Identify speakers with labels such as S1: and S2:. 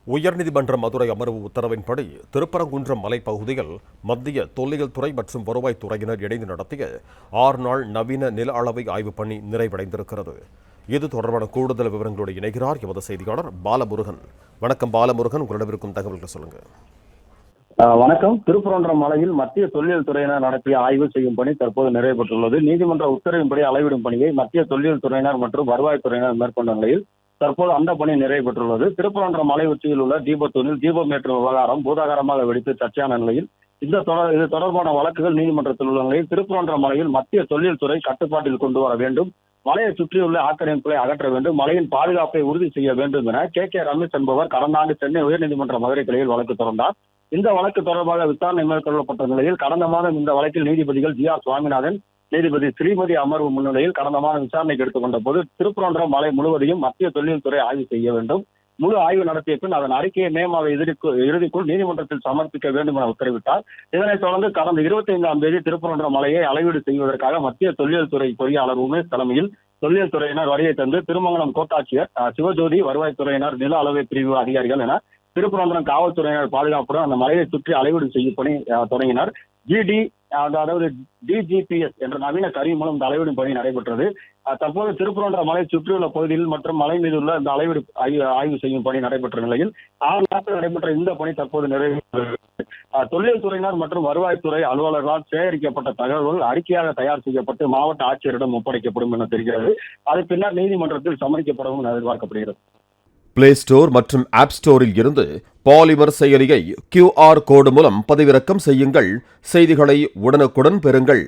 S1: உயர்நீதிமன்ற மதுரை அமர்வு உத்தரவின்படி திருப்பரங்குன்றம் மலைப்பகுதியில் மத்திய தொல்லியல் துறை மற்றும் வருவாய்த்துறையினர் இணைந்து நடத்திய 6 நாள் நவீன நில அளவை ஆய்வுப் பணி நிறைவடைந்திருக்கிறது. இது தொடர்பான கூடுதல் விவரங்களோடு இணைகிறார் எமது செய்தியாளர் பாலமுருகன். வணக்கம் பாலமுருகன், உங்களிடம் இருக்கும் தகவல்கள் சொல்லுங்க.
S2: வணக்கம். திருப்பரங்குன்றம் மலையில் மத்திய தொல்லியல் துறையினர் நடத்திய ஆய்வு செய்யும் பணி தற்போது நிறைவு பெற்றுள்ளது. நீதிமன்ற உத்தரவின்படி அளவிடும் பணியை மத்திய தொல்லியல் துறையினர் மற்றும் வருவாய்த்துறையினர் மேற்கொண்ட நிலையில் தற்போது அந்த பணி நிறைவு பெற்றுள்ளது. திருப்பரங்குன்றம் மலை உச்சியில் உள்ள தீபத்தூணில் தீபம் ஏற்றும் விவகாரம் பூதாகரமாக வெடித்து சர்ச்சையான நிலையில் இது தொடர்பான வழக்குகள் நீதிமன்றத்தில் உள்ள நிலையில் திருப்பரங்குன்றம் மலையில் மத்திய தொல்லியல் துறை கட்டுப்பாட்டில் கொண்டு வர வேண்டும், மலையை சுற்றியுள்ள ஆக்கிரமிப்புகளை அகற்ற வேண்டும், மலையின் பாதுகாப்பை உறுதி செய்ய வேண்டும் என கே ரமேஷ் என்பவர் கடந்த ஆண்டு சென்னை உயர்நீதிமன்ற மதுரை கிளையில் வழக்கு தொடர்ந்தார். இந்த வழக்கு தொடர்பாக விசாரணை மேற்கொள்ளப்பட்ட நிலையில் கடந்த மாதம் இந்த வழக்கில் நீதிபதிகள் ஜி.ஆர். சுவாமிநாதன், நீதிபதி ஸ்ரீமதி அமர்வு முன்னிலையில் கடந்த மாதம் விசாரணைக்கு எடுத்துக்கொண்ட போது திருப்பரங்குன்றம் மலை முழுவதையும் மத்திய தொல்லியல் துறை ஆய்வு செய்ய வேண்டும், முழு ஆய்வு நடத்திய பின் அதன் அறிக்கையை மே மாத இறுதிக்குள் நீதிமன்றத்தில் சமர்ப்பிக்க வேண்டும் என உத்தரவிட்டார். இதனைத் தொடர்ந்து கடந்த 25ஆம் தேதி திருப்பரங்குன்றம் மலையை அளவீடு செய்வதற்காக மத்திய தொல்லியல் துறை பொறியாளர் உமேஷ் தலைமையில் தொல்லியல் துறையினர் வருகை தந்து திருமங்கலம் கோட்டாட்சியர் சிவஜோதி, வருவாய்த்துறையினர், நில அளவை பிரிவு அதிகாரிகள் என திருப்பரங்குன்றம் காவல்துறையினர் பாதுகாப்புடன் அந்த மலையை சுற்றி அளவீடு செய்யும் பணி தொடங்கினர். அதாவது DGPS என்ற நவீன கருவி மூலம் இந்த அளவீடும் பணி நடைபெற்றது. தற்போது திருப்பரங்குன்றம் மலை சுற்றியுள்ள பகுதியில் மற்றும் மலை மீது உள்ள இந்த அளவீடு ஆய்வு செய்யும் பணி நடைபெற்ற நிலையில் 6 நாட்கள் நடைபெற்ற இந்த பணி தற்போது நிறைவு. தொல்லியல் துறையினர் மற்றும் வருவாய்த்துறை அலுவலர்களால் சேகரிக்கப்பட்ட தகவல்கள் அறிக்கையாக தயார் செய்யப்பட்டு மாவட்ட ஆட்சியரிடம் ஒப்படைக்கப்படும் என தெரிகிறது. அது பின்னர் நீதிமன்றத்தில் சமர்ப்பிக்கப்படும் என எதிர்பார்க்கப்படுகிறது.
S1: பிளே ஸ்டோர் மற்றும் ஆப் ஸ்டோரில் இருந்து பாலிமர் செயலியை QR கோடு மூலம் பதிவிறக்கம் செய்யுங்கள். செய்திகளை உடனுக்குடன் பெறுங்கள்.